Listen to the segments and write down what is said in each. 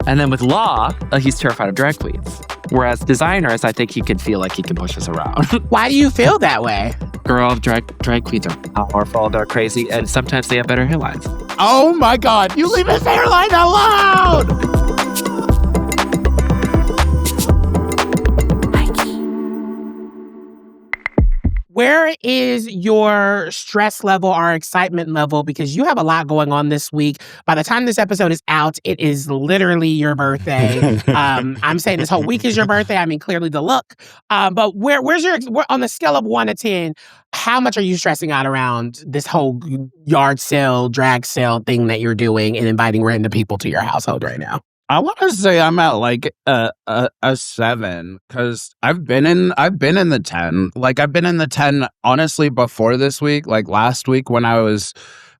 And then with Law, he's terrified of drag queens. Whereas designers, I think he could feel like he can push us around. Why do you feel that way? Girl, drag queens are powerful, they're crazy, and sometimes they have better hairlines. Oh my God, you leave his hairline alone! Where is your stress level or excitement level? Because you have a lot going on this week. By the time this episode is out, it is literally your birthday. I'm saying this whole week is your birthday. I mean, clearly the look. But where's your, on the scale of 1 to 10, how much are you stressing out around this whole yard sale, drag sale thing that you're doing and inviting random people to your household right now? I want to say I'm at like a 7 because I've been in the 10. Like I've been in the 10 honestly before this week. Like last week when I was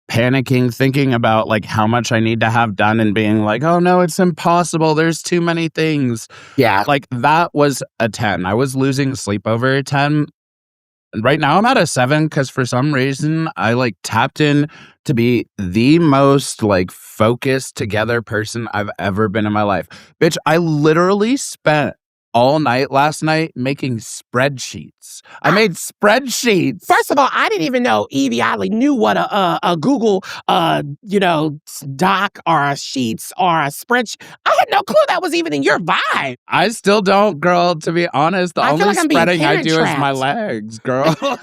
panicking, thinking about like how much I need to have done and being like, oh no, it's impossible. There's too many things. Yeah, like that was a 10. I was losing sleep over a 10. Right now I'm at a 7 because for some reason I like tapped in to be the most like focused together person I've ever been in my life. Bitch, I literally spent all night last night making spreadsheets. I made spreadsheets. First of all, I didn't even know Yvie Oddly knew what a Google, doc or a sheets or a spreadsheet. I had no clue that was even in your vibe. I still don't, girl, to be honest. The only spreading I do is my legs, girl. Oh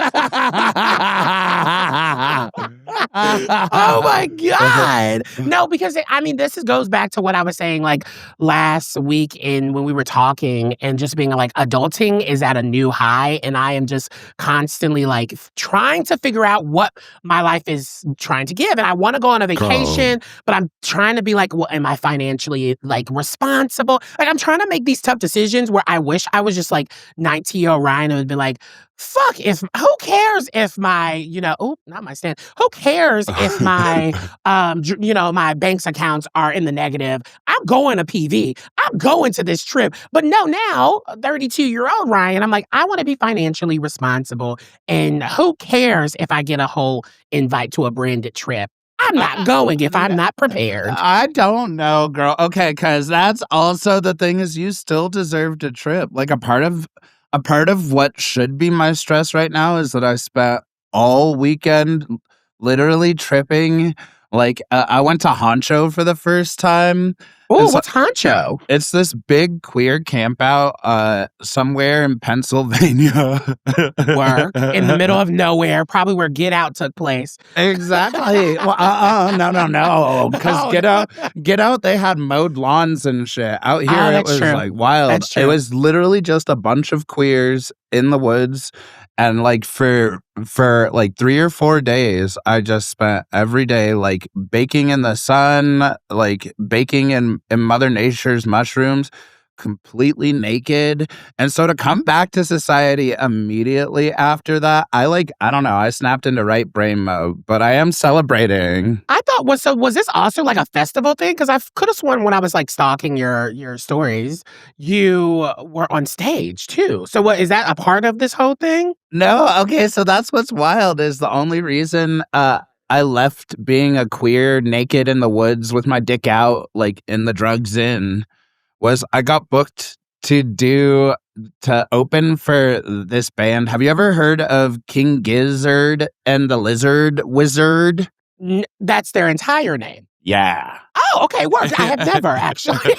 my God. No, because this goes back to what I was saying like last week when we were talking and just being like adulting is at a new high. And I am just constantly like trying to figure out what my life is trying to give. And I want to go on a vacation, but I'm trying to be like, well, am I financially like responsible? Like I'm trying to make these tough decisions where I wish I was just like 19-year-old Ryan and would be like, fuck, who cares if my, not my stand, who cares if my, my bank's accounts are in the negative? I'm going to PV. I'm going to this trip. But no, now, 32-year-old Ryan, I'm like, I want to be financially responsible. And who cares if I get a whole invite to a branded trip? I'm not going if I'm not prepared. I don't know, girl. Okay, because that's also the thing is you still deserve a trip. Like a part of what should be my stress right now is that I spent all weekend literally tripping. Like I went to Honcho for the first time. Oh, what's Honcho? It's this big queer camp out somewhere in Pennsylvania. In the middle of nowhere, probably where Get Out took place. Exactly. Well, no. Because Get Out, they had mowed lawns and shit. Out here, it was like wild. It was literally just a bunch of queers in the woods. And like for like 3 or 4 days, I just spent every day like baking in the sun, like baking in Mother Nature's mushrooms, completely naked. And so to come back to society immediately after that, I don't know, I snapped into right brain mode, but I am celebrating. I thought, was this also like a festival thing? Because I could have sworn when I was like stalking your stories, you were on stage too. So what, is that a part of this whole thing? No, okay, so that's what's wild is the only reason I left being a queer naked in the woods with my dick out, like in the drugs in, was I got booked to open for this band. Have you ever heard of King Gizzard and the Lizard Wizard? That's their entire name. Yeah. Oh, okay. Works. I have never actually. I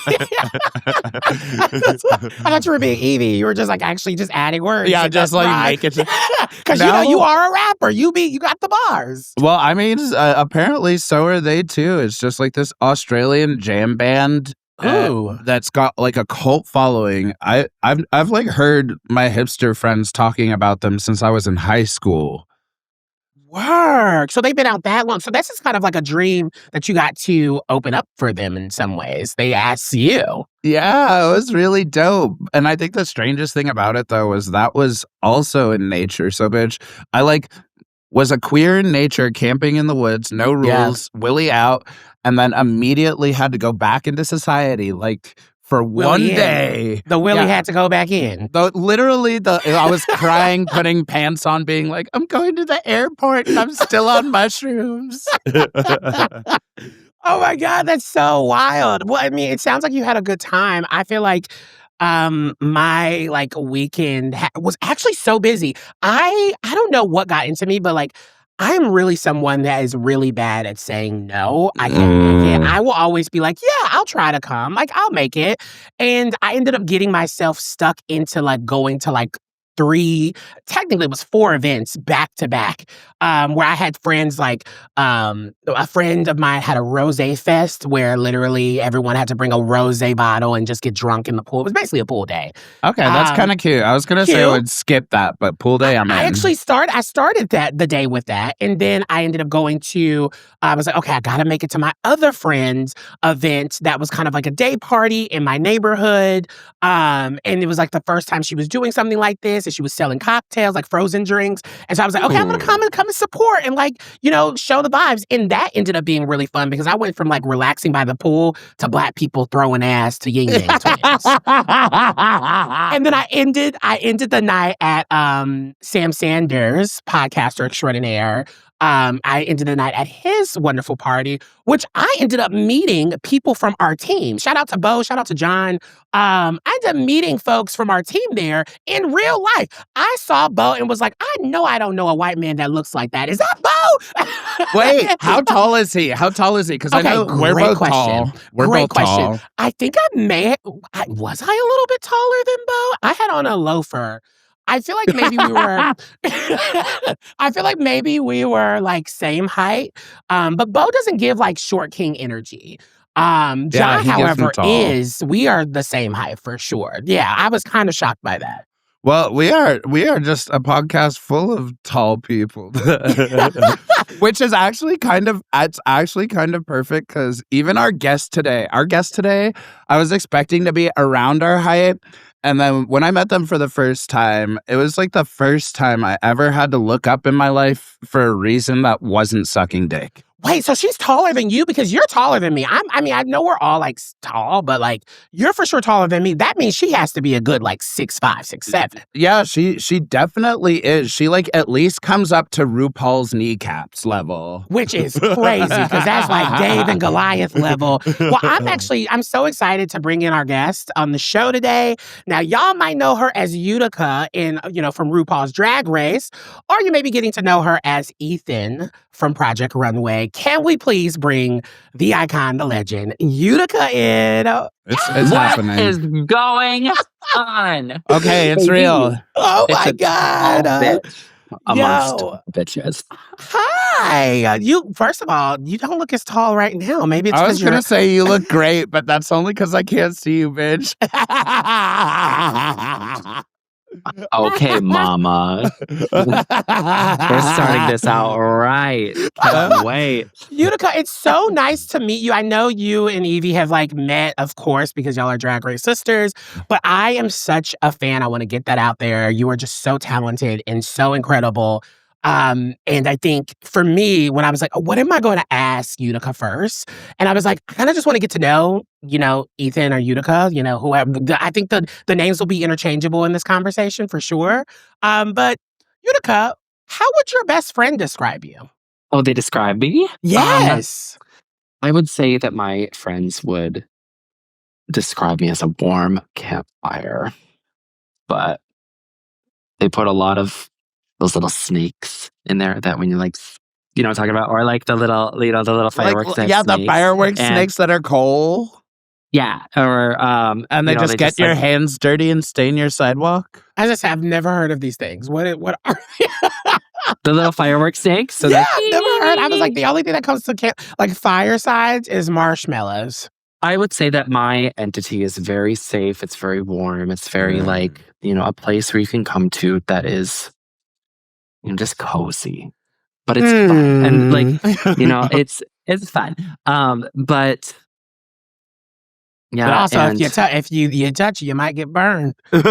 thought you were being Yvie. You were just like actually just adding words. Yeah, just like make it. Because you are a rapper. You got the bars. Well, I mean, apparently so are they too. It's just like this Australian jam band. That's got like a cult following. I've like heard my hipster friends talking about them since I was in high school. Work. So they've been out that long. So this is kind of like a dream that you got to open up for them in some ways. They asked you. Yeah, it was really dope. And I think the strangest thing about it though was that was also in nature. So bitch, I like was a queer in nature, camping in the woods, no rules, willy out, and then immediately had to go back into society, like for one day. The willy had to go back in. I was crying, putting pants on, being like, I'm going to the airport and I'm still on mushrooms. Oh my God, that's so wild. Well, I mean, it sounds like you had a good time. I feel like my like weekend was actually so busy. I don't know what got into me, but like I'm really someone that is really bad at saying no. I can't make it. I will always be like, yeah, I'll try to come. Like, I'll make it. And I ended up getting myself stuck into like going to like technically it was 4 events back to back, where I had friends like, a friend of mine had a rosé fest where literally everyone had to bring a rosé bottle and just get drunk in the pool. It was basically a pool day. Okay, that's kind of cute. I was going to say I would skip that, but pool day, I'm in. I started the day with that. And then I ended up going to, I was like, okay, I got to make it to my other friend's event that was kind of like a day party in my neighborhood. And it was like the first time she was doing something like this. And she was selling cocktails, like frozen drinks. And so I was like, okay, I'm going to come and support and like, show the vibes. And that ended up being really fun because I went from like relaxing by the pool to Black people throwing ass to Yin Yang Twins. And then I ended the night at Sam Sanders, podcaster extraordinaire. I ended the night at his wonderful party, which I ended up meeting people from our team. Shout out to Bo, shout out to John. I ended up meeting folks from our team there in real life. I saw Bo and was like, I know I don't know a white man that looks like that. Is that Bo? Wait, how tall is he? Because I know we're both tall. We're both tall. I think was I a little bit taller than Bo? I had on a loafer. I feel like maybe we were like same height. But Bo doesn't give like short king energy. John, however, we are the same height for sure. Yeah, I was kind of shocked by that. Well, we are just a podcast full of tall people, which is actually kind of perfect because even our guest today, I was expecting to be around our height. And then when I met them for the first time, it was like the first time I ever had to look up in my life for a reason that wasn't sucking dick. Wait, so she's taller than you because you're taller than me. I know we're all like tall, but like you're for sure taller than me. That means she has to be a good like 6'5", 6'7". Yeah, she definitely is. She like at least comes up to RuPaul's kneecaps level, which is crazy because that's like Dave and Goliath level. Well, I'm so excited to bring in our guest on the show today. Now, y'all might know her as Utica from RuPaul's Drag Race, or you may be getting to know her as Ethan from Project Runway. Can we please bring the icon, the legend, Utica in? It's happening. What is going on? Okay, it's real. Oh my God. Bitch amongst bitches. Hi. First of all, you don't look as tall right now. Maybe it's I was going to say you look great, but that's only because I can't see you, bitch. Okay, mama. We're starting this out right. Can't wait. Utica, it's so nice to meet you. I know you and Yvie have like met, of course, because y'all are Drag Race sisters, but I am such a fan. I want to get that out there. You are just so talented and so incredible. And I think for me, when I was like, what am I going to ask Utica first? And I was like, I kind of just want to get to know, Ethan or Utica, whoever. I think the names will be interchangeable in this conversation for sure. But Utica, how would your best friend describe you? Oh, they describe me? Yes. I would say that my friends would describe me as a warm campfire. But they put a lot of those little snakes in there that when you like, what I'm talking about? Or like the little fireworks. The fireworks snakes that are coal. Yeah. Or, and they just get your hands dirty and stain your sidewalk. I've never heard of these things. What are they? The little fireworks snakes? So yeah, I've never heard. I was like, the only thing that comes to like firesides is marshmallows. I would say that my entity is very safe. It's very warm. It's very like, a place where you can come to that is just cozy, but it's fun. And like, it's fun. But yeah. But also, if you touch, you might get burned. If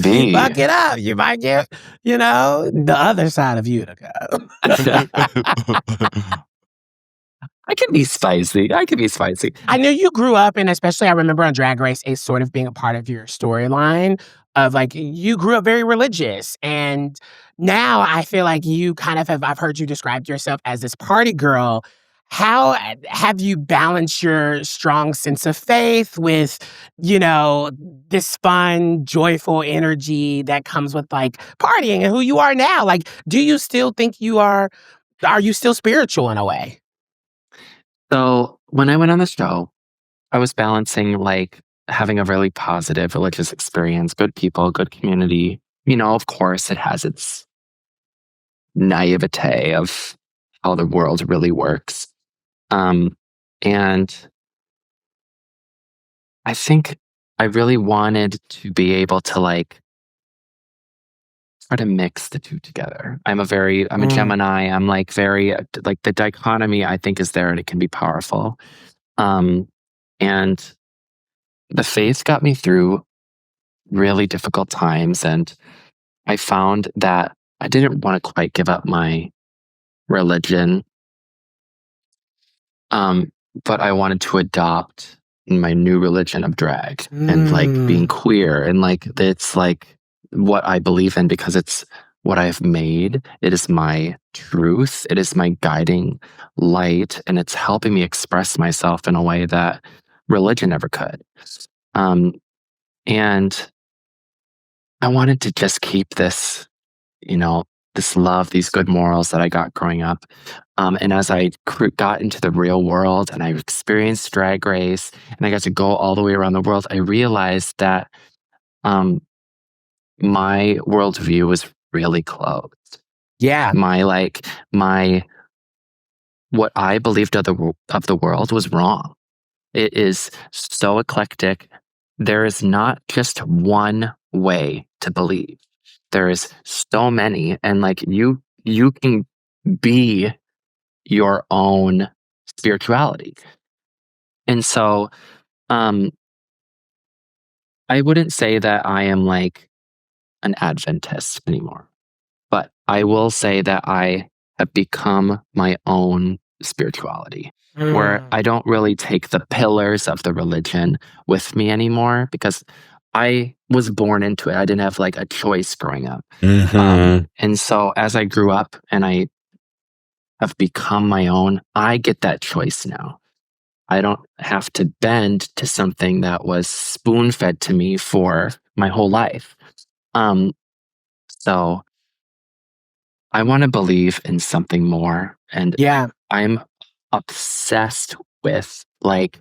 you buck it up, you might get, the other side of Utica. I can be spicy. I know you grew up, and especially I remember on Drag Race, it's sort of being a part of your storyline. of like, you grew up very religious. And now I feel like you kind of I've heard you describe yourself as this party girl. How have you balanced your strong sense of faith with, this fun, joyful energy that comes with like partying and who you are now? Like, do you still think are you still spiritual in a way? So when I went on the show, I was balancing like having a really positive religious experience, good people, good community. Of course, it has its naivete of how the world really works. And I think I really wanted to be able to like try to mix the two together. I'm a Gemini. I'm like very, like the dichotomy I think is there and it can be powerful. And the faith got me through really difficult times. And I found that I didn't want to quite give up my religion. But I wanted to adopt my new religion of drag and like being queer. And like, it's like what I believe in because it's what I've made. It is my truth. It is my guiding light. And it's helping me express myself in a way that religion never could. And I wanted to just keep this, this love, these good morals that I got growing up. And as I got into the real world and I experienced Drag Race and I got to go all the way around the world, I realized that my worldview was really closed. Yeah. What I believed of the world was wrong. It is so eclectic. There is not just one way to believe. There is so many, and like you can be your own spirituality. And so I wouldn't say that I am like an Adventist anymore, but I will say that I have become my own spirituality, where I don't really take the pillars of the religion with me anymore because I was born into it. I didn't have like a choice growing up. And so as I grew up and I have become my own, I get that choice now. I don't have to bend to something that was spoon-fed to me for my whole life. So I want to believe in something more. And I'm obsessed with like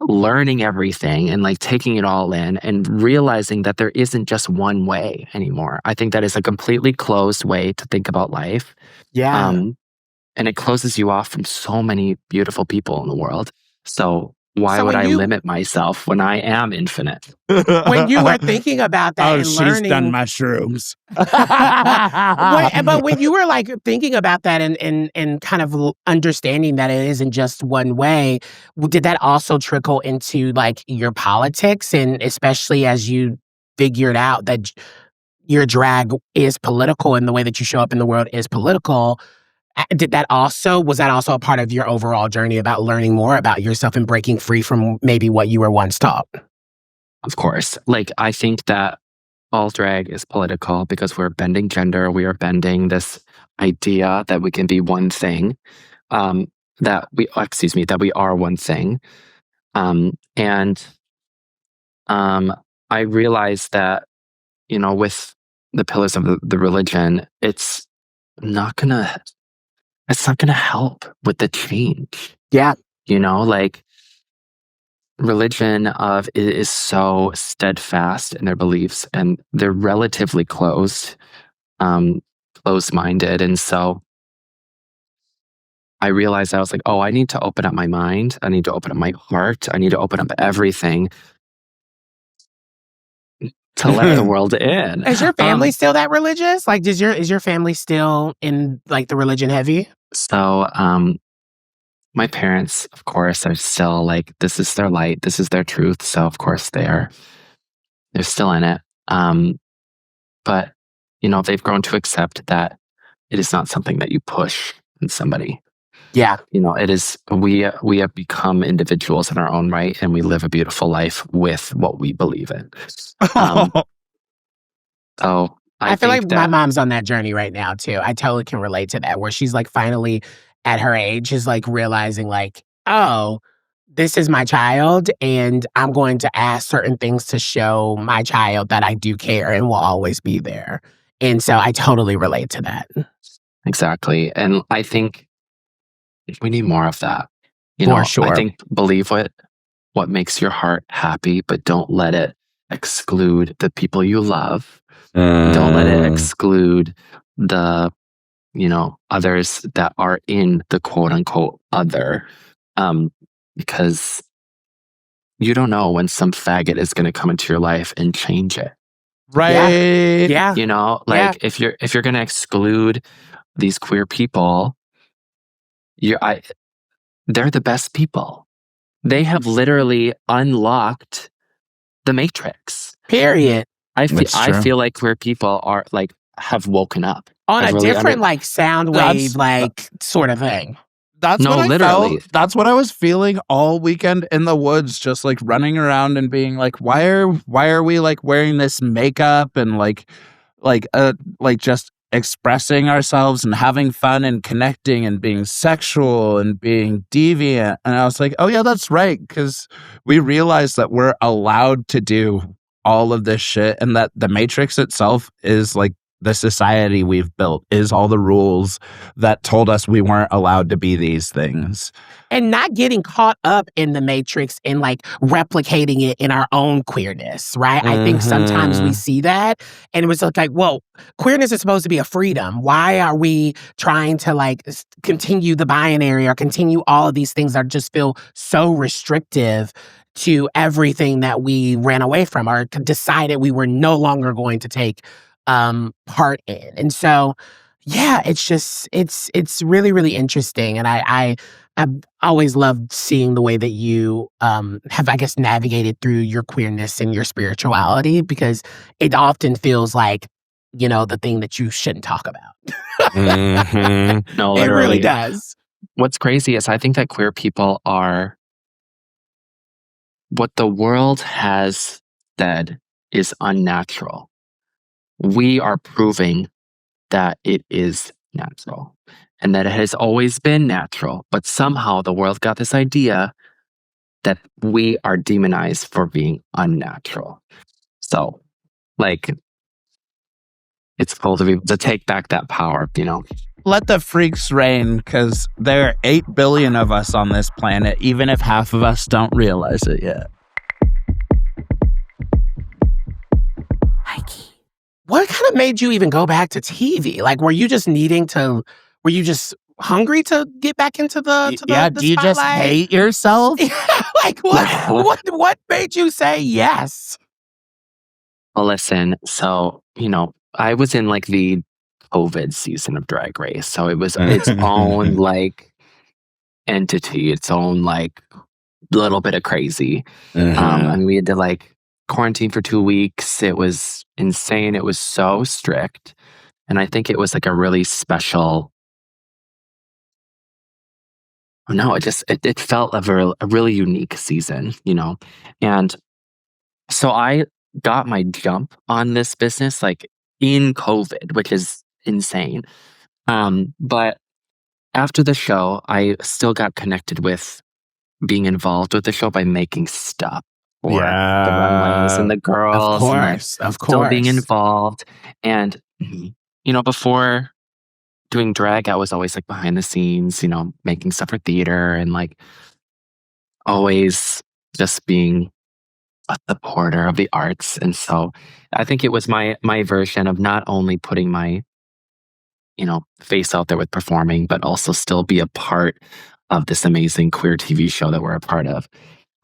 learning everything and like taking it all in and realizing that there isn't just one way anymore. I think that is a completely closed way to think about life. And it closes you off from so many beautiful people in the world. So why would I limit myself when I am infinite? When you were thinking about that and learning... she's done mushrooms. But when you were like thinking about that and kind of understanding that it isn't just one way, did that also trickle into like your politics? And especially as you figured out that your drag is political and the way that you show up in the world is political, was that also a part of your overall journey about learning more about yourself and breaking free from maybe what you were once taught? Of course. Like, I think that all drag is political because we're bending gender. We are bending this idea that we can be one thing, that we are one thing. And I realized that, with the pillars of the religion, it's not gonna help with the change. Yeah. Like religion is so steadfast in their beliefs and they're relatively closed-minded. And so I realized I was like, I need to open up my mind. I need to open up my heart. I need to open up everything to let the world in. Is your family still that religious? Like, is your family still in like the religion heavy? So, my parents, of course, are still like, this is their light, this is their truth. So, of course, they're still in it. But they've grown to accept that it is not something that you push in somebody. Yeah. It is, we have become individuals in our own right, and we live a beautiful life with what we believe in. So I feel like my mom's on that journey right now too. I totally can relate to that, where she's like finally at her age is like realizing like, oh, this is my child and I'm going to ask certain things to show my child that I do care and will always be there. And so I totally relate to that. Exactly. And I think we need more of that. For sure. I think believe what makes your heart happy, but don't let it exclude the people you love. Don't let it exclude the, others that are in the quote unquote other. Because you don't know when some faggot is going to come into your life and change it. Right. Yeah. If you're going to exclude these queer people, they're the best people. They have literally unlocked the Matrix. Period. I feel like queer people are like have woken up on a different like sound wave sort of thing. That's what I felt. That's what I was feeling all weekend in the woods, just like running around and being like, why are we like wearing this makeup and like just expressing ourselves and having fun and connecting and being sexual and being deviant. And I was like, oh yeah, that's right. Because we realized that we're allowed to do all of this shit and that the Matrix itself is like the society we've built, is all the rules that told us we weren't allowed to be these things. And not getting caught up in the Matrix and like replicating it in our own queerness, right? Mm-hmm. I think sometimes we see that and it was like, well, queerness is supposed to be a freedom. Why are we trying to like continue the binary or continue all of these things that just feel so restrictive to everything that we ran away from or decided we were no longer going to take part in? And so, yeah, it's really, really interesting. And I've always loved seeing the way that you have, I guess, navigated through your queerness and your spirituality, because it often feels like, the thing that you shouldn't talk about. Mm-hmm. No, it really does. What's crazy is I think that queer people are what the world has said is unnatural. We are proving that it is natural and that it has always been natural, but somehow the world got this idea that we are demonized for being unnatural. So, like, it's cool to be able to take back that power, Let the freaks reign, because there are 8 billion of us on this planet, even if half of us don't realize it yet. HighKey. What kind of made you even go back to TV? Like, were you just hungry to get back into the do you just hate yourself? Like, what made you say yes? Well, listen, so, I was in like the COVID season of Drag Race. So it was its own like entity, its own like little bit of crazy. And we had to like quarantine for 2 weeks. It was insane. It was so strict. And I think it was like a really special. It felt a really unique season, And so I got my jump on this business like in COVID, which is insane. But after the show, I still got connected with being involved with the show by making stuff for the runways and the girls. Of course. Still being involved. And, before doing drag, I was always like behind the scenes, making stuff for theater and like always just being a supporter of the arts. And so I think it was my version of not only putting my, face out there with performing, but also still be a part of this amazing queer TV show that we're a part of.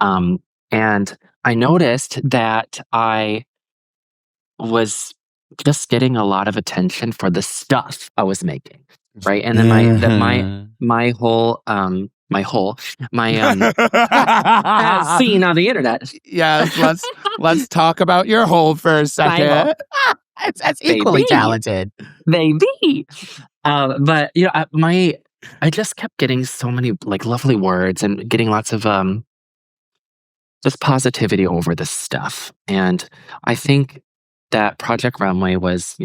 And I noticed that I was just getting a lot of attention for the stuff I was making, right? And then my whole scene on the internet. Yes, let's talk about your hole for a second. It's equally talented, baby. But I just kept getting so many like lovely words and getting lots of just positivity over this stuff. And I think that Project Runway was,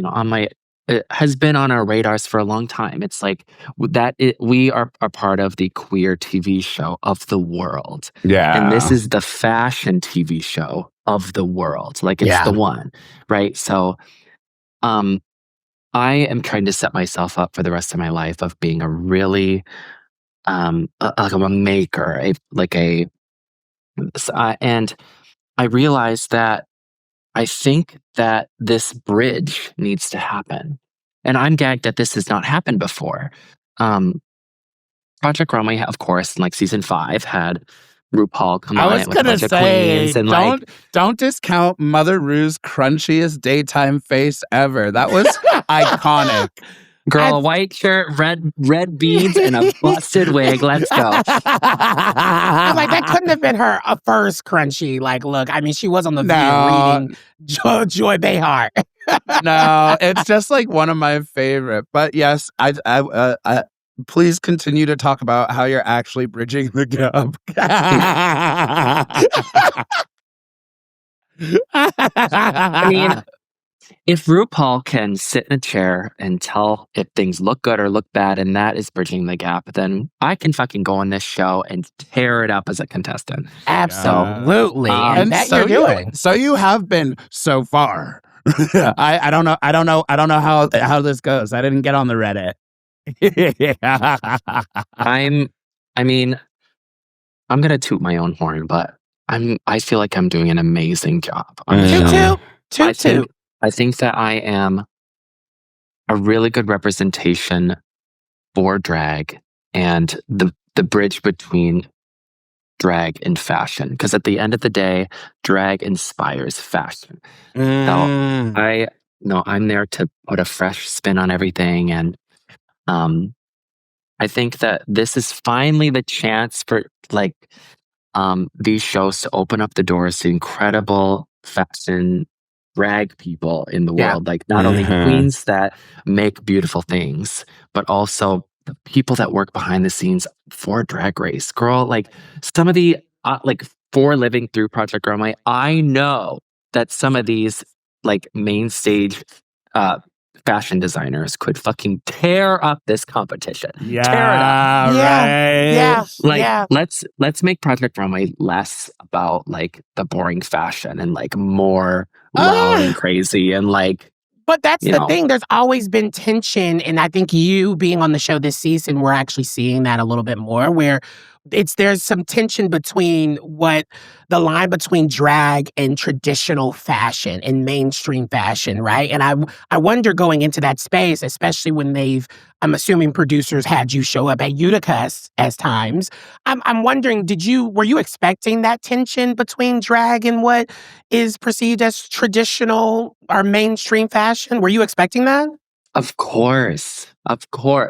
it has been on our radars for a long time. It's like we are a part of the queer TV show of the world. Yeah. And this is the fashion TV show of the world. Like, it's the one, right? So I am trying to set myself up for the rest of my life of being a really like a maker, and I realized that I think that this bridge needs to happen. And I'm gagged that this has not happened before. Project Runway, of course, in like season 5 had RuPaul come on it with a bunch of queens. And don't discount Mother Rue's crunchiest daytime face ever. That was iconic. Girl, a white shirt, red beads, and a busted wig. Let's go. I'm like, that couldn't have been her first crunchy. Like, look, I mean, she was on the video reading Joy Behar. No, it's just like one of my favorite. But yes, I please continue to talk about how you're actually bridging the gap. I mean, if RuPaul can sit in a chair and tell if things look good or look bad, and that is bridging the gap, then I can fucking go on this show and tear it up as a contestant. Absolutely. And that so you're doing. So you have been so far. I don't know how this goes. I didn't get on the Reddit. I'm gonna toot my own horn, but I feel like I'm doing an amazing job. Toot. I think that I am a really good representation for drag and the bridge between drag and fashion. Because at the end of the day, drag inspires fashion. So I'm there to put a fresh spin on everything. And I think that this is finally the chance for these shows to open up the doors to incredible fashion drag people in the world. Like, not only queens that make beautiful things, but also the people that work behind the scenes for Drag Race. Girl, like, some of the for living through Project Runway, I know that some of these like main stage fashion designers could fucking tear up this competition. Yeah, tear it up. Right. Let's make Project Runway less about like the boring fashion and like more loud and crazy and like. But that's the thing. There's always been tension, and I think you being on the show this season, we're actually seeing that a little bit more, where there's some tension between the line between drag and traditional fashion and mainstream fashion, right? And I wonder, going into that space, especially when I'm assuming producers had you show up at Utica as times. I'm wondering, were you expecting that tension between drag and what is perceived as traditional or mainstream fashion? Were you expecting that? Of course.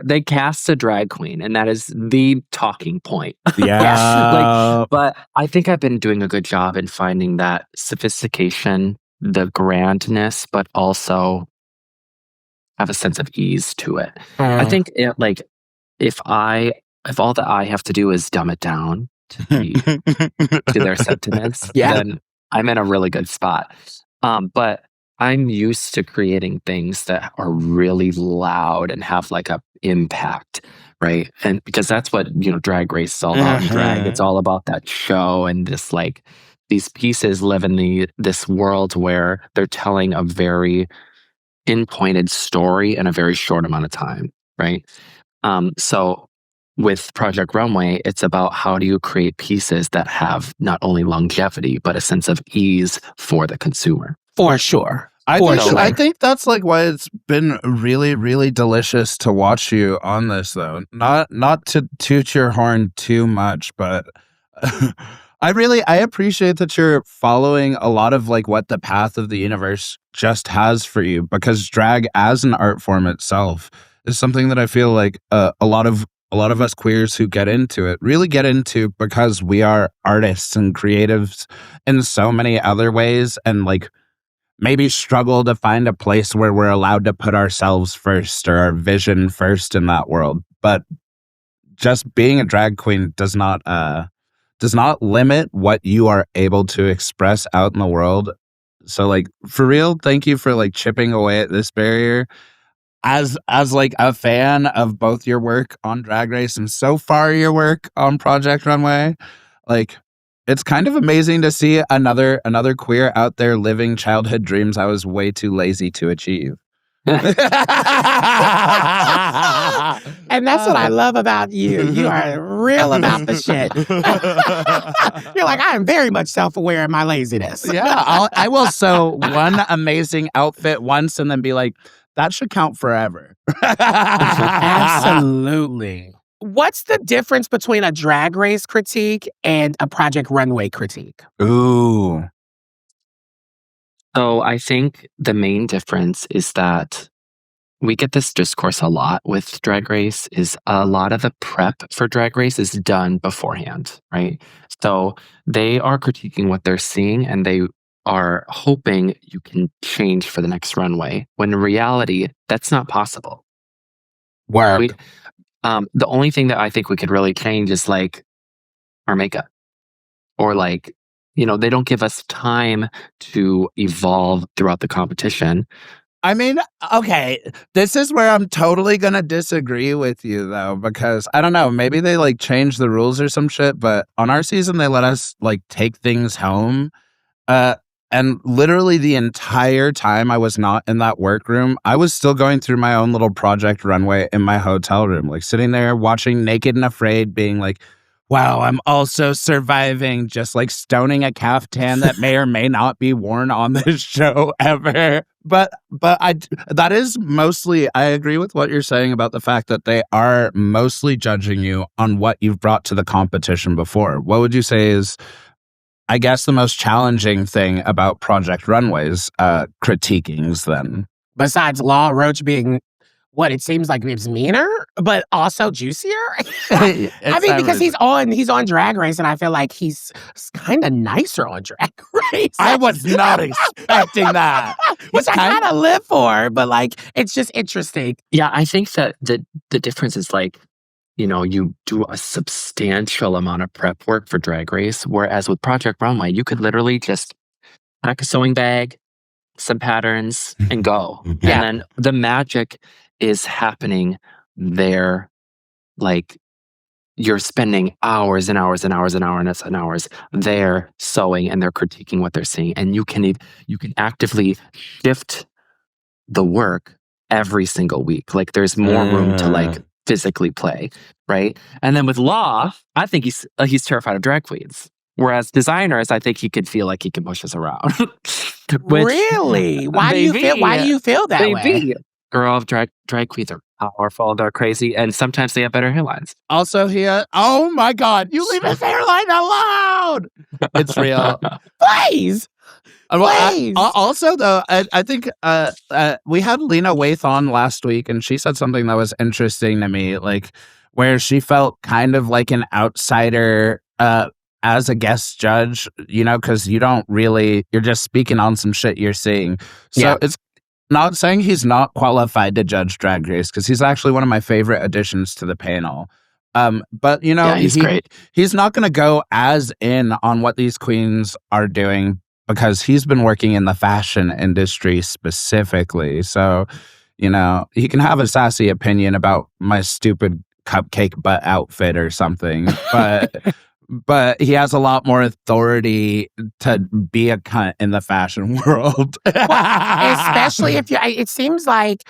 They cast a drag queen, and that is the talking point. Yeah. But I think I've been doing a good job in finding that sophistication, the grandness, but also have a sense of ease to it. I think if all that I have to do is dumb it down to their sentiments, then I'm in a really good spot. But I'm used to creating things that are really loud and have like a impact, right? And because that's what, Drag Race is all about. Drag, it's all about that show, and this like these pieces live in this world where they're telling a very pinpointed story in a very short amount of time, right? So with Project Runway, it's about how do you create pieces that have not only longevity, but a sense of ease for the consumer. For sure. I think that's like why it's been really, really delicious to watch you on this, though. Not to toot your horn too much, but I appreciate that you're following a lot of like what the path of the universe just has for you, because drag as an art form itself is something that I feel like a lot of us queers who get into it really get into because we are artists and creatives in so many other ways, and like maybe struggle to find a place where we're allowed to put ourselves first or our vision first in that world. But just being a drag queen does not limit what you are able to express out in the world So like for real, thank you for like chipping away at this barrier. As like a fan of both your work on Drag Race and so far your work on Project Runway, like it's kind of amazing to see another queer out there living childhood dreams I was way too lazy to achieve. And that's what I love about you. You are real about the shit. You're like, I am very much self-aware of my laziness. Yeah, I will sew one amazing outfit once and then be like, that should count forever. Absolutely. What's the difference between a Drag Race critique and a Project Runway critique? Ooh. So I think the main difference is that we get this discourse a lot with Drag Race, is a lot of the prep for Drag Race is done beforehand, right? So they are critiquing what they're seeing and they are hoping you can change for the next runway, when in reality, that's not possible. Work. The only thing that I think we could really change is like our makeup, or like, you know, they don't give us time to evolve throughout the competition. I mean, okay, this is where I'm totally gonna disagree with you though, because I don't know, maybe they like changed the rules or some shit, but on our season they let us like take things home. And literally the entire time I was not in that workroom, I was still going through my own little Project Runway in my hotel room, like sitting there watching Naked and Afraid, being like, wow, I'm also surviving, just like stoning a caftan that may or may not be worn on this show ever. But that is mostly, I agree with what you're saying about the fact that they are mostly judging you on what you've brought to the competition before. What would you say is, I guess, the most challenging thing about Project Runway's critiquings then? Besides Law Roach being what it seems like it's meaner, but also juicier. I mean, because he's on Drag Race, and I feel like he's kind of nicer on Drag Race. I was not expecting that. Which I kind of live for, but like it's just interesting. Yeah, I think that the difference is like, you know, you do a substantial amount of prep work for Drag Race, whereas with Project Runway, you could literally just pack a sewing bag, some patterns, and go. Yeah. And then the magic is happening there. Like, you're spending hours and hours and hours and hours and hours there sewing, and they're critiquing what they're seeing. And you can actively shift the work every single week. Like, there's more room to like physically play, right? And then with Law, I think he's terrified of drag queens. Whereas designers, I think he could feel like he can push us around. Really? Why do you feel that way? Girl, drag queens are powerful, they're crazy, and sometimes they have better hairlines. Also, oh my God, you leave his hairline alone! It's real. Please! Also, though, I think we had Lena Waithe on last week, and she said something that was interesting to me, like where she felt kind of like an outsider as a guest judge, you know, because you're just speaking on some shit you're seeing. So It's not saying he's not qualified to judge Drag Race, because he's actually one of my favorite additions to the panel. But, you know, he's great. He's not going to go as in on what these queens are doing, because he's been working in the fashion industry specifically. So, you know, he can have a sassy opinion about my stupid cupcake butt outfit or something, but he has a lot more authority to be a cunt in the fashion world. Well, especially if it seems like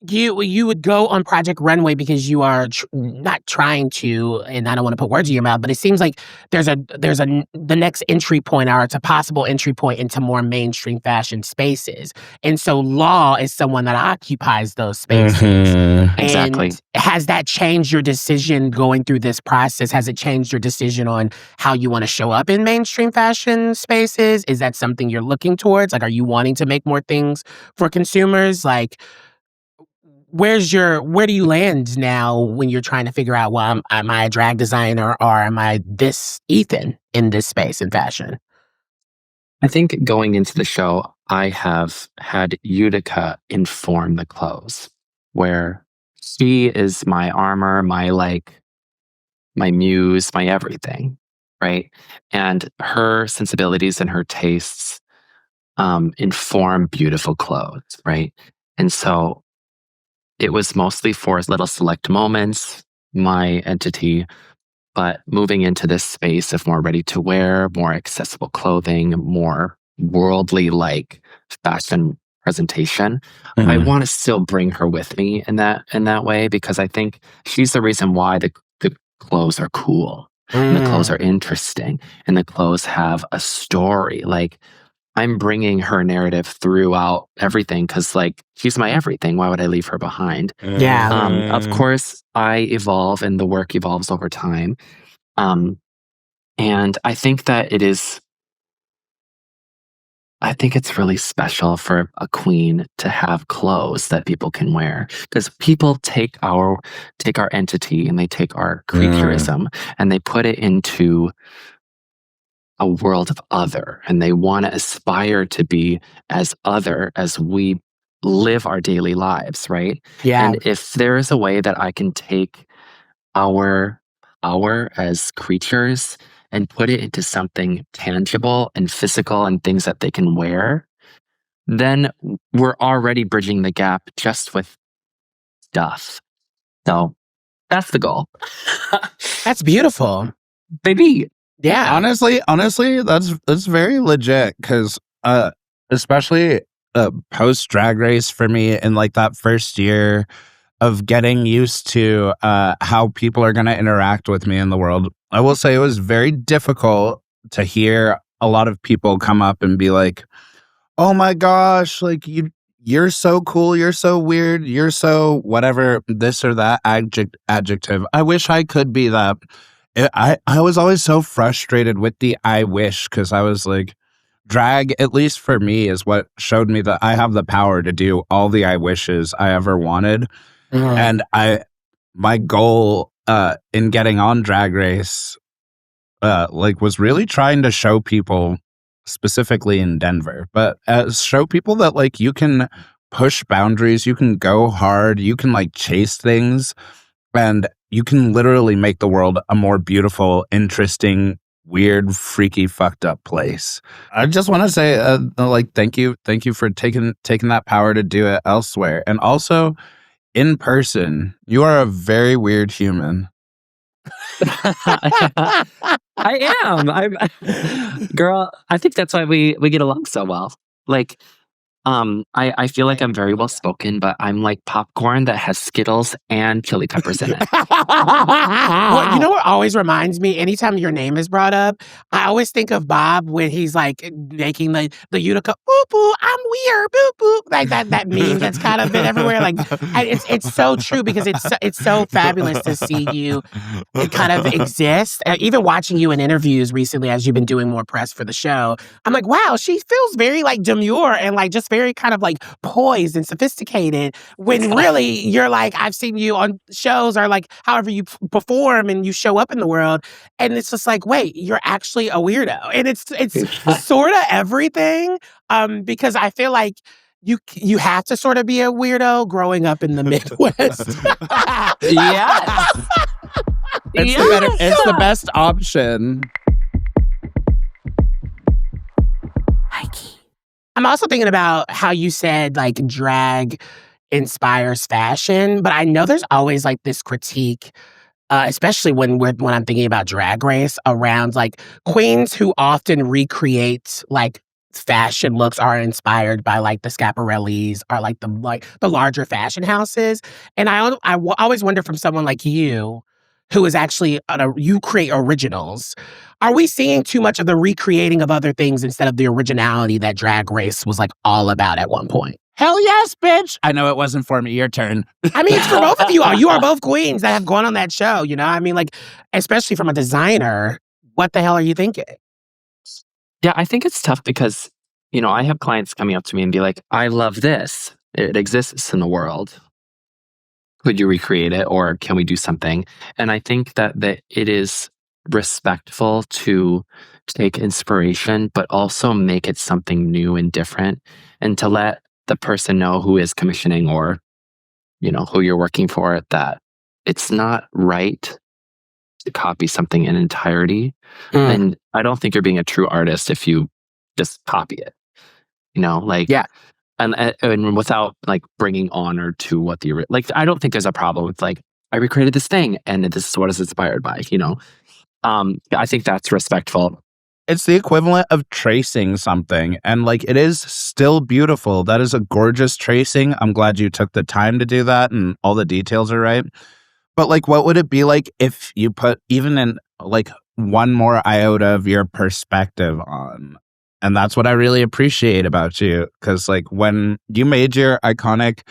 you would go on Project Runway because you are not trying to, and I don't want to put words in your mouth, but it seems like the next entry point, or it's a possible entry point into more mainstream fashion spaces. And so Law is someone that occupies those spaces. Mm-hmm. Exactly. Has that changed your decision going through this process? Has it changed your decision on how you want to show up in mainstream fashion spaces? Is that something you're looking towards? Like, are you wanting to make more things for consumers? Like, where do you land now when you're trying to figure out, well, am I a drag designer, or am I this Ethan in this space in fashion? I think going into the show, I have had Utica inform the clothes, where she is my armor, my muse, my everything, right? And her sensibilities and her tastes inform beautiful clothes, right? And so it was mostly for little select moments, my entity, but moving into this space of more ready to wear, more accessible clothing, more worldly like fashion presentation, I want to still bring her with me in that way, because I think she's the reason why the clothes are cool and the clothes are interesting and the clothes have a story. Like, I'm bringing her narrative throughout everything because, like, she's my everything. Why would I leave her behind? Yeah. Of course, I evolve and the work evolves over time. And I think that I think it's really special for a queen to have clothes that people can wear, because people take our entity and they take our creaturism and they put it into a world of other, and they want to aspire to be as other as we live our daily lives, right? Yeah. And if there is a way that I can take our as creatures and put it into something tangible and physical and things that they can wear, then we're already bridging the gap just with stuff. So that's the goal. That's beautiful. Baby. Yeah. Honestly, that's very legit, because especially post Drag Race for me, in like that first year of getting used to how people are going to interact with me in the world, I will say it was very difficult to hear a lot of people come up and be like, "Oh my gosh, like you're so cool, you're so weird, you're so whatever, this or that adjective. I wish I could be that." I was always so frustrated with the "I wish," because I was like, drag, at least for me, is what showed me that I have the power to do all the I wishes I ever wanted. And my goal in getting on Drag Race like was really trying to show people, specifically in Denver, but show people that like you can push boundaries, you can go hard, you can like chase things, and you can literally make the world a more beautiful, interesting, weird, freaky, fucked up place. I just want to say, like, thank you for taking that power to do it elsewhere, and also in person. You are a very weird human. I am. Girl, I think that's why we get along so well. Like, I feel like I'm very well spoken, but I'm like popcorn that has Skittles and chili peppers in it. Well, you know what always reminds me? Anytime your name is brought up, I always think of Bob when he's like making the Utica, boo boo, I'm weird, boo boo, like that meme that's kind of been everywhere. Like, it's so true, because it's so fabulous to see you kind of exist. Even watching you in interviews recently, as you've been doing more press for the show, I'm like, wow, she feels very like demure and like just very kind of like poised and sophisticated, when really you're like, I've seen you on shows or like however you perform and you show up in the world, and it's just like, wait, you're actually a weirdo. And it's sort of everything, because I feel like you have to sort of be a weirdo growing up in the Midwest. Yes. It's the best option. HighKey. I'm also thinking about how you said like drag inspires fashion, but I know there's always like this critique, especially when I'm thinking about Drag Race, around like queens who often recreate like fashion looks are inspired by like the Schiaparellis or like the larger fashion houses. And I always wonder, from someone like you, who is actually you create originals, are we seeing too much of the recreating of other things instead of the originality that Drag Race was like all about at one point? Hell yes, bitch. I know it wasn't for me. Your turn. I mean, it's for both of you all. You are both queens that have gone on that show, you know? I mean, like, especially from a designer, what the hell are you thinking? Yeah, I think it's tough because, you know, I have clients coming up to me and be like, I love this. It exists in the world. Could you recreate it, or can we do something? And I think that it is respectful to take inspiration, but also make it something new and different, and to let the person know who is commissioning, or, you know, who you're working for, that it's not right to copy something in entirety. And I don't think you're being a true artist if you just copy it. Yeah. And without like bringing honor to what I don't think there's a problem with like, I recreated this thing and this is what it's inspired by, I think that's respectful. It's the equivalent of tracing something, and like it is still beautiful. That is a gorgeous tracing. I'm glad you took the time to do that and all the details are right. But like, what would it be like if you put even in like one more iota of your perspective on? And that's what I really appreciate about you. Because like when you made your iconic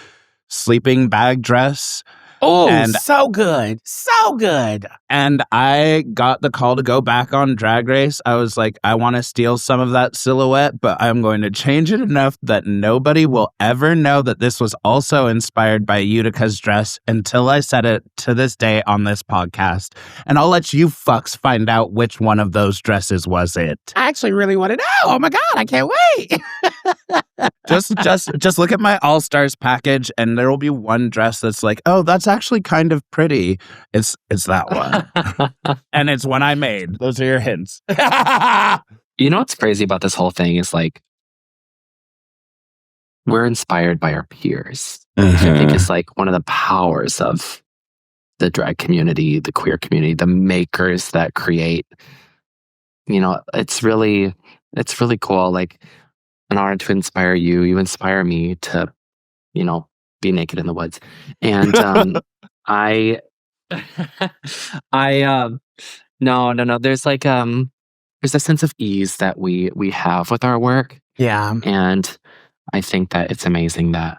sleeping bag dress. Oh, so good. So good. And I got the call to go back on Drag Race. I was like, I want to steal some of that silhouette, but I'm going to change it enough that nobody will ever know that this was also inspired by Utica's dress until I said it to this day on this podcast. And I'll let you fucks find out which one of those dresses was it. I actually really want to know. Oh my God, I can't wait. Just look at my All Stars package and there will be one dress that's like, oh, that's actually kind of pretty. It's that one. And it's one I made. Those are your hints. You know what's crazy about this whole thing is like, we're inspired by our peers. I think it's like one of the powers of the drag community, the queer community, the makers that create. It's really cool. Like, in order to inspire you, you inspire me to, be naked in the woods. And no. There's like there's a sense of ease that we have with our work. Yeah. And I think that it's amazing that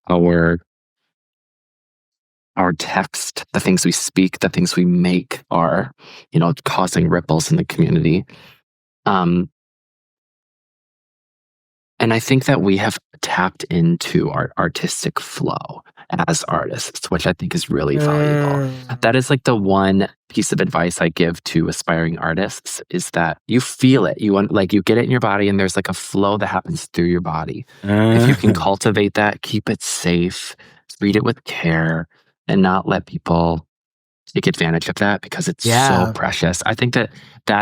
our text, the things we speak, the things we make are, causing ripples in the community. And I think that we have tapped into our artistic flow as artists, which I think is really valuable. That is like the one piece of advice I give to aspiring artists is that you feel it. You get it in your body and there's like a flow that happens through your body. If you can cultivate that, keep it safe, treat it with care, and not let people take advantage of that because it's so precious. I think that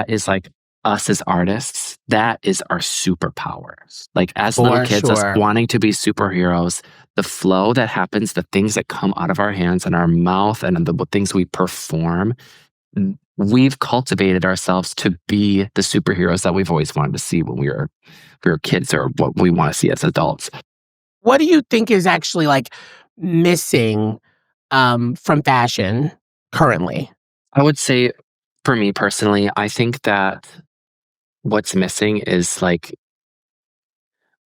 is like us as artists, that is our superpower. Like as little kids, us wanting to be superheroes, the flow that happens, the things that come out of our hands and our mouth and the things we perform, we've cultivated ourselves to be the superheroes that we've always wanted to see when we were kids or what we want to see as adults. What do you think is actually like missing from fashion currently? I would say for me personally, I think that what's missing is like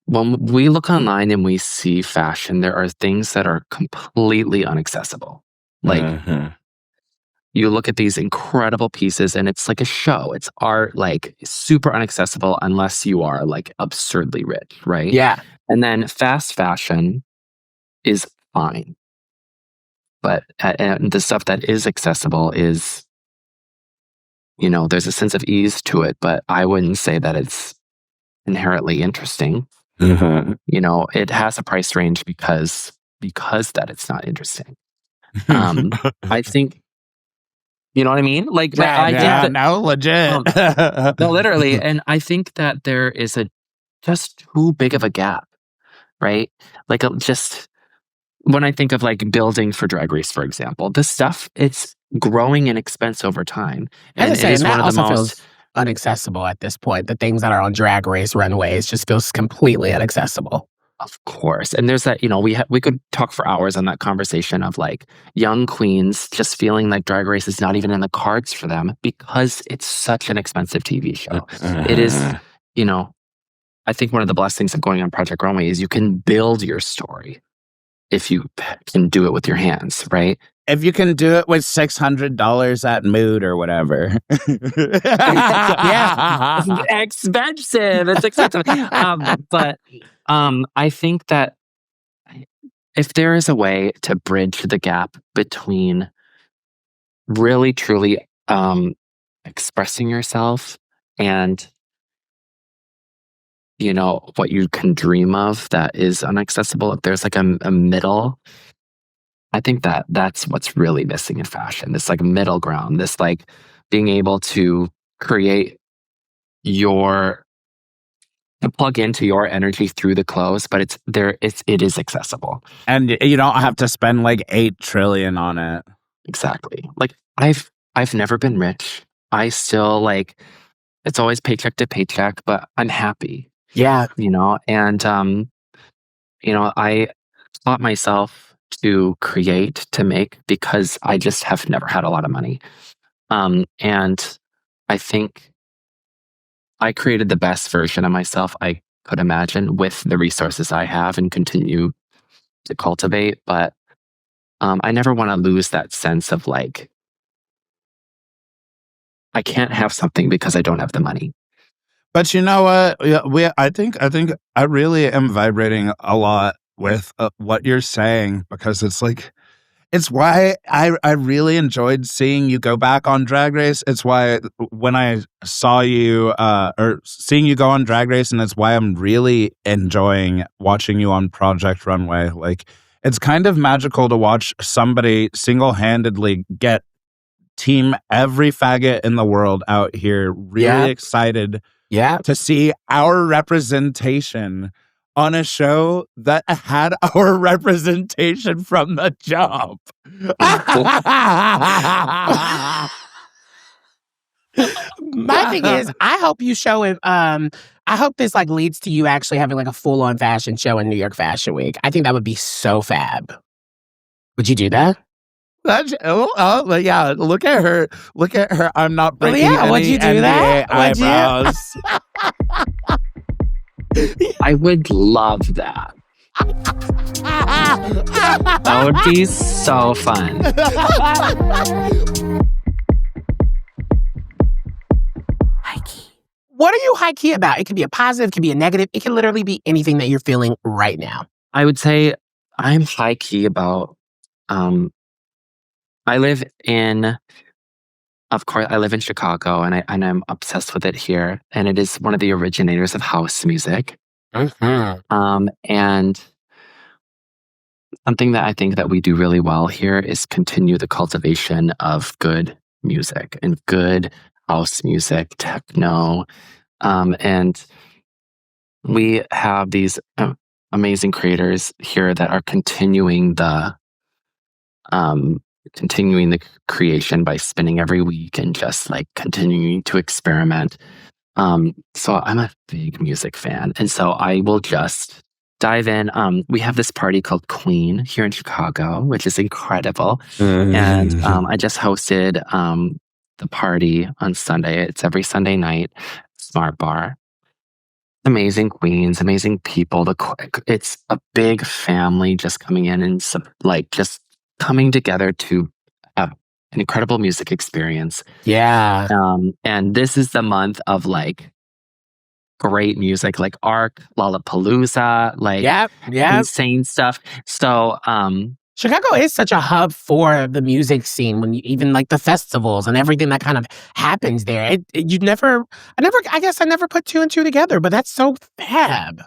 when we look online and we see fashion, there are things that are completely inaccessible. Like you look at these incredible pieces and it's like a show. It's art, like super inaccessible unless you are like absurdly rich, right? Yeah. And then fast fashion is fine. But and the stuff that is accessible is, there's a sense of ease to it, but I wouldn't say that it's inherently interesting. It has a price range because that it's not interesting. I think, you know what I mean? Like, legit. No, literally. And I think that there is just too big of a gap, right? Like, just when I think of like building for Drag Race, for example, this stuff, it's growing in expense over time. And it is one of the most feels inaccessible at this point. The things that are on Drag Race runways just feels completely inaccessible. Of course. And there's that, we could talk for hours on that conversation of like young queens just feeling like Drag Race is not even in the cards for them because it's such an expensive TV show. It is, I think one of the blessings of going on Project Runway is you can build your story if you can do it with your hands, right? If you can do it with $600 at Mood or whatever. Yeah. Expensive. It's expensive. But I think that if there is a way to bridge the gap between really, truly expressing yourself and what you can dream of that is inaccessible, if there's like a middle, I think that's what's really missing in fashion. This like middle ground, this like being able to create your to plug into your energy through the clothes, but it is accessible. And you don't have to spend like 8 trillion on it. Exactly. Like I've never been rich. I still like, it's always paycheck to paycheck, but I'm happy. Yeah. And I taught myself to create, to make, because I just have never had a lot of money. And I think I created the best version of myself I could imagine with the resources I have and continue to cultivate. But I never want to lose that sense of like, I can't have something because I don't have the money. But you know what? Yeah, I think I really am vibrating a lot with what you're saying, because it's like, it's why I really enjoyed seeing you go back on Drag Race. It's why when I saw you or seeing you go on Drag Race, and it's why I'm really enjoying watching you on Project Runway. Like, it's kind of magical to watch somebody single-handedly get team every faggot in the world out here, really excited to see our representation on a show that had our representation from the jump. My thing is, I hope you show it. I hope this like leads to you actually having like a full-on fashion show in New York Fashion Week. I think that would be so fab. Would you do that? Yeah, look at her. Look at her. I'm not breaking any would you do NBA that? eyebrows. I would love that. That would be so fun. HighKey. What are you HighKey about? It could be a positive, it could be a negative. It can literally be anything that you're feeling right now. I would say I'm HighKey about, I live in Chicago, and I'm obsessed with it here. And it is one of the originators of house music. Mm-hmm. And something that I think that we do really well here is continue the cultivation of good music and good house music, techno. And we have these amazing creators here that are continuing the creation by spinning every week and just like continuing to experiment. So I'm a big music fan, and so I will just dive in. We have this party called Queen here in Chicago, which is incredible. And I just hosted the party on Sunday. It's every Sunday night, Smart Bar. Amazing queens, amazing people. It's a big family just coming in and just coming together to have an incredible music experience. Yeah. And this is the month of like great music, like Arc, Lollapalooza, like insane stuff. So Chicago is such a hub for the music scene, when you even like the festivals and everything that kind of happens there. I guess I never put 2 and 2 together, but that's so fab.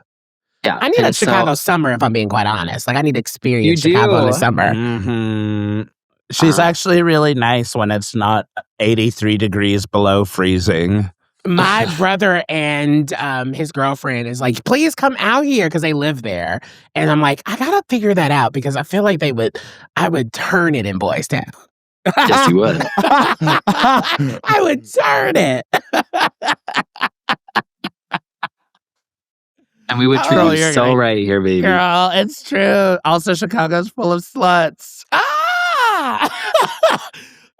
Yeah, I need a Chicago summer, if I'm being quite honest. Like, I need to experience Chicago in the summer. Mm-hmm. She's actually really nice when it's not 83 degrees below freezing. My brother and his girlfriend is like, please come out here, because they live there. And I'm like, I gotta figure that out, because I feel like I would turn it in Boys Town. Yes, you would. I would turn it. And we would treat you so right here, baby. Girl, it's true. Also, Chicago's full of sluts.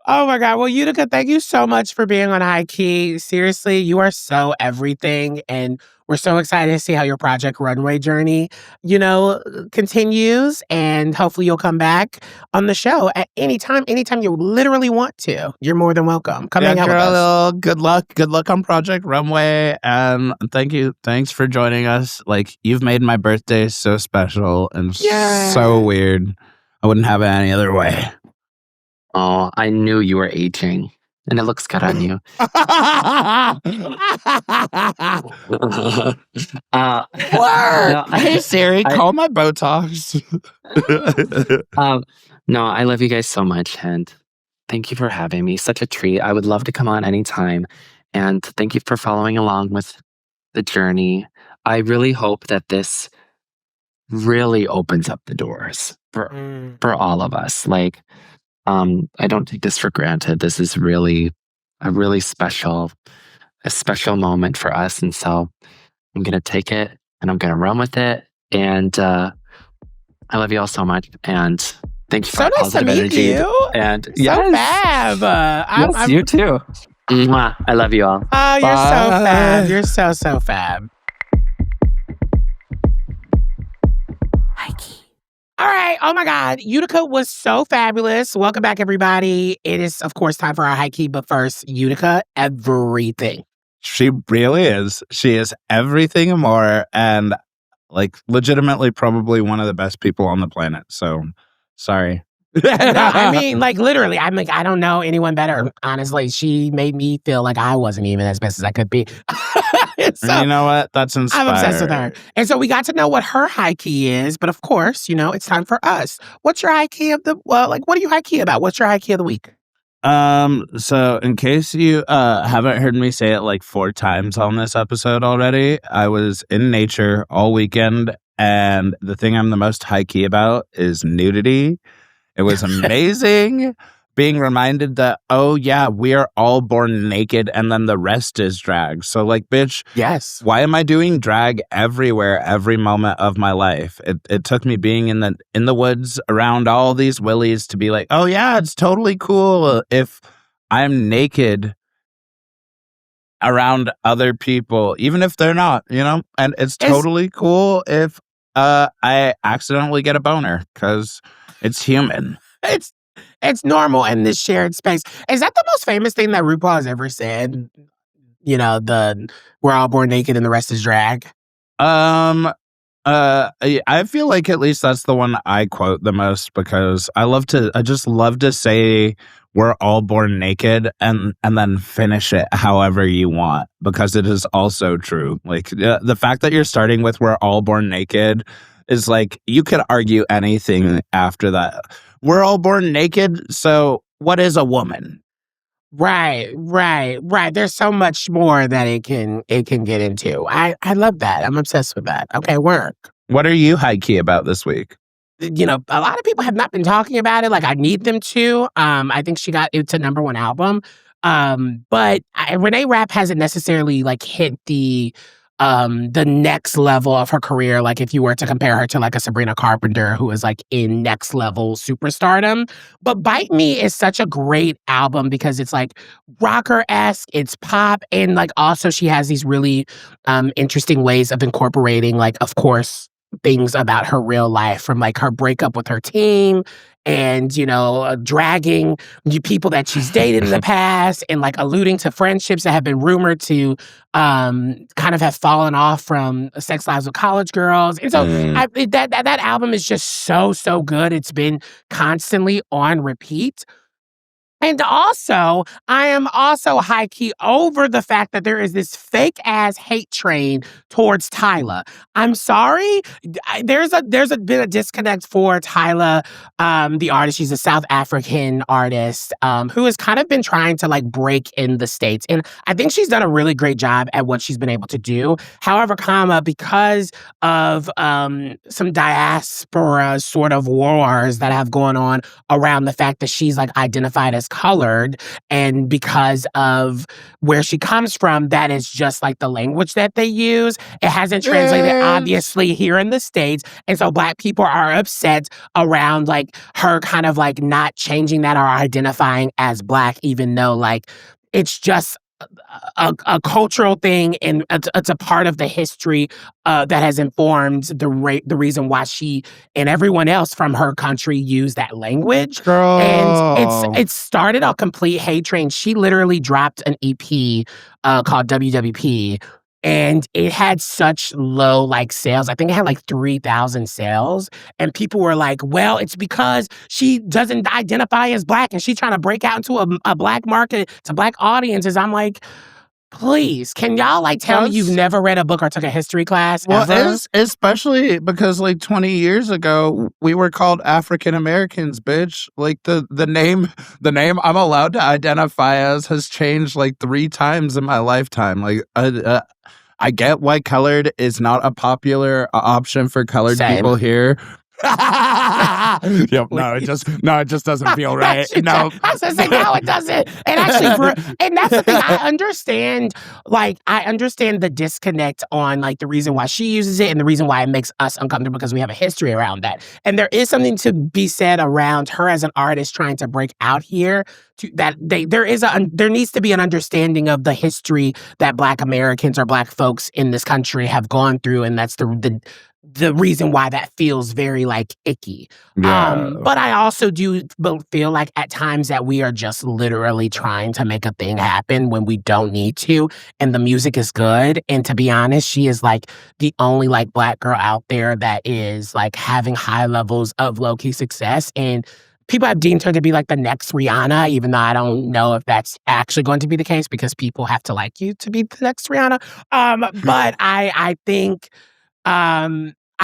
Oh my God. Well, Utica, thank you so much for being on HighKey. Seriously, you are so everything. And we're so excited to see how your Project Runway journey, continues. And hopefully you'll come back on the show at anytime you literally want to. You're more than welcome. Come hang out with us. Good luck. Good luck on Project Runway. And thank you. Thanks for joining us. Like, you've made my birthday so special and so weird. I wouldn't have it any other way. Oh, I knew you were aging, and it looks good on you. Work! Hey, Siri, call my Botox. No, I love you guys so much, and thank you for having me. Such a treat. I would love to come on anytime, and thank you for following along with the journey. I really hope that this really opens up the doors for all of us. Like, I don't take this for granted. This is really a really special moment for us. And so I'm going to take it and I'm going to run with it. And I love you all so much. And thank you for so nice positive to meet energy. You. And so fab. Yes, you too. Mwah. I love you all. Oh, you're so fab. You're so fab. HighKey. All right. Oh my God. Utica was so fabulous. Welcome back, everybody. It is, of course, time for our HighKey. But first, Utica, everything. She really is. She is everything and more. And like legitimately probably one of the best people on the planet. So sorry. No, I mean, like literally, I'm like, I don't know anyone better. Honestly, she made me feel like I wasn't even as best as I could be. So, you know what? That's inspiring. I'm obsessed with her. And so we got to know what her HighKey is. But of course, you know, it's time for us. What's your HighKey of the, what are you HighKey about? What's your HighKey of the week? So in case you haven't heard me say it like 4 times on this episode already, I was in nature all weekend, and the thing I'm the most HighKey about is nudity. It was amazing being reminded that, oh yeah, we are all born naked and then the rest is drag. So like, bitch, yes. Why am I doing drag everywhere, every moment of my life? It took me being in the woods around all these willies to be like, oh yeah, it's totally cool if I'm naked around other people, even if they're not, you know? And it's totally cool if I accidentally get a boner, because it's human. It's normal in this shared space. Is that the most famous thing that RuPaul has ever said? You know, we're all born naked and the rest is drag? I feel like at least that's the one I quote the most, because I just love to say we're all born naked and then finish it however you want, because it is also true. Like the fact that you're starting with we're all born naked is like, you could argue anything after that. We're all born naked, so what is a woman? Right. There's so much more that it can get into. I love that. I'm obsessed with that. Okay, work. What are you HighKey about this week? You know, a lot of people have not been talking about it. Like, I need them to. I think she got it's a #1 album. But Renee Rapp hasn't necessarily like hit the next level of her career. Like, if you were to compare her to like a Sabrina Carpenter, who is like in next level superstardom. But Bite Me is such a great album because it's like rocker-esque, it's pop, and like also she has these really interesting ways of incorporating, like, of course, things about her real life, from like her breakup with her team and, you know, dragging people that she's dated in the past, and like alluding to friendships that have been rumored to kind of have fallen off from Sex Lives of College Girls. And so that album is just so good. It's been constantly on repeat. And also, I am also HighKey over the fact that there is this fake ass hate train towards Tyla. I'm sorry. There's been a disconnect for Tyla, the artist. She's a South African artist who has kind of been trying to like break in the States. And I think she's done a really great job at what she's been able to do. However, because of some diaspora sort of wars that have gone on around the fact that she's like identified as colored, and because of where she comes from, that is just like the language that they use. It hasn't translated obviously here in the States, and so Black people are upset around like her kind of like not changing that or identifying as Black, even though like it's just a cultural thing, and it's a part of the history that has informed the reason why she and everyone else from her country use that language. Girl. And it started a complete hate train. She literally dropped an EP called WWP, and it had such low like sales. I think it had like 3,000 sales. And people were like, well, it's because she doesn't identify as Black and she's trying to break out into a Black market to Black audiences. I'm like, please, can y'all like tell me you've never read a book or took a history class? Well, especially because like 20 years ago, we were called African Americans, bitch. Like the name I'm allowed to identify as has changed like 3 times in my lifetime. Like I get why colored is not a popular option for colored people here. Yep, no, it just doesn't feel right. No, I was gonna say no, it doesn't. And actually, and that's the thing. I understand the disconnect on like the reason why she uses it and the reason why it makes us uncomfortable because we have a history around that. And there is something to be said around her as an artist trying to break out here. There needs to be an understanding of the history that Black Americans or Black folks in this country have gone through, and that's the reason why that feels very like icky. Yeah. But I also do feel like at times that we are just literally trying to make a thing happen when we don't need to. And the music is good. And to be honest, she is like the only like Black girl out there that is like having high levels of low-key success. And people have deemed her to be like the next Rihanna, even though I don't know if that's actually going to be the case because people have to like you to be the next Rihanna. But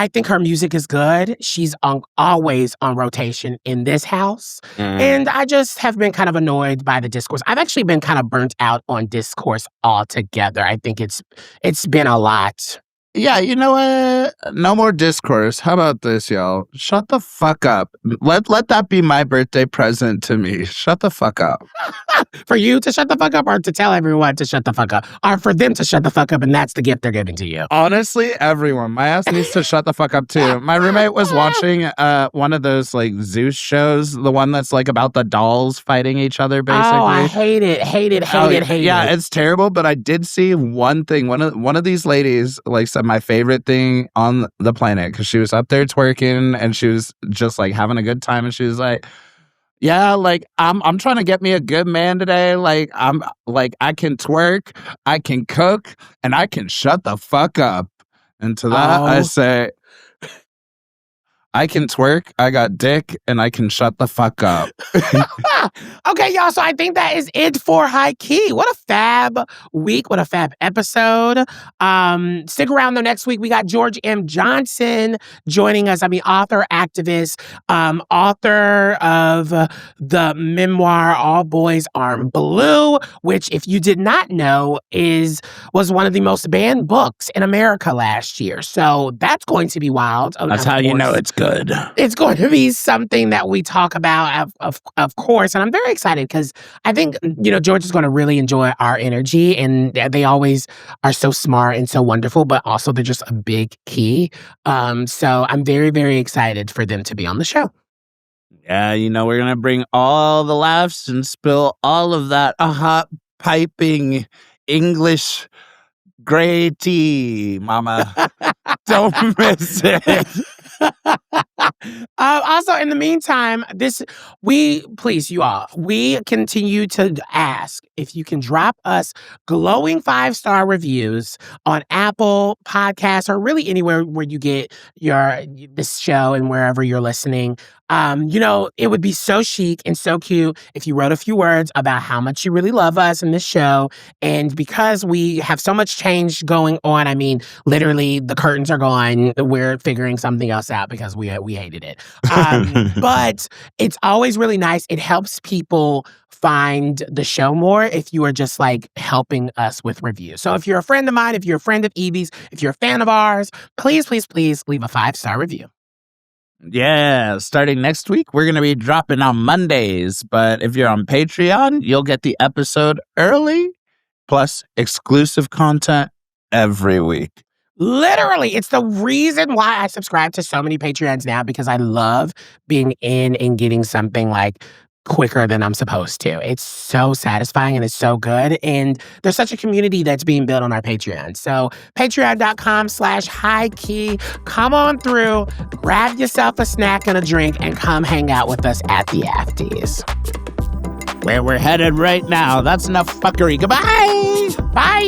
I think her music is good. She's always on rotation in this house. And I just have been kind of annoyed by the discourse. I've actually been kind of burnt out on discourse altogether. I think it's been a lot. Yeah, you know what? No more discourse. How about this, y'all? Shut the fuck up. Let that be my birthday present to me. Shut the fuck up. For you to shut the fuck up or to tell everyone to shut the fuck up? Or for them to shut the fuck up and that's the gift they're giving to you? Honestly, everyone. My ass needs to shut the fuck up too. My roommate was watching one of those like Zeus shows, the one that's like about the dolls fighting each other, basically. Oh, I hate it. Yeah, it's terrible, but I did see one thing. One of these ladies like said my favorite thing on the planet because she was up there twerking and she was just like having a good time and she was like, yeah, like I'm trying to get me a good man today. Like I'm like I can twerk, I can cook, and I can shut the fuck up. And to that I say, I can twerk, I got dick, and I can shut the fuck up. Okay, y'all, so I think that is it for HighKey. What a fab week. What a fab episode. Stick around, though. Next week, we got George M. Johnson joining us. Author, activist, author of the memoir All Boys Aren't Blue, which, if you did not know, was one of the most banned books in America last year. So that's going to be wild. That's how you know it's good. It's going to be something that we talk about, of course. And I'm very excited because I think, George is going to really enjoy our energy. And they always are so smart and so wonderful, but also they're just a big key. So I'm very, very excited for them to be on the show. Yeah, we're going to bring all the laughs and spill all of that hot piping English gray tea, mama. Don't miss it. Also, in the meantime, we continue to ask if you can drop us glowing 5-star reviews on Apple Podcasts or really anywhere where you get this show and wherever you're listening. It would be so chic and so cute if you wrote a few words about how much you really love us in this show. And because we have so much change going on, I mean, literally the curtains are gone. We're figuring something else out because we hated it. But it's always really nice. It helps people find the show more if you are just like helping us with reviews. So if you're a friend of mine, if you're a friend of Yvie's, if you're a fan of ours, please, please, please leave a 5-star review. Yeah, starting next week, we're going to be dropping on Mondays. But if you're on Patreon, you'll get the episode early, plus exclusive content every week. Literally, it's the reason why I subscribe to so many Patreons now, because I love being in and getting something like quicker than I'm supposed to. It's so satisfying and it's so good. And there's such a community that's being built on our Patreon. So patreon.com/HighKey. Come on through, grab yourself a snack and a drink, and come hang out with us at the Afties. Where we're headed right now. That's enough fuckery. Goodbye. Bye.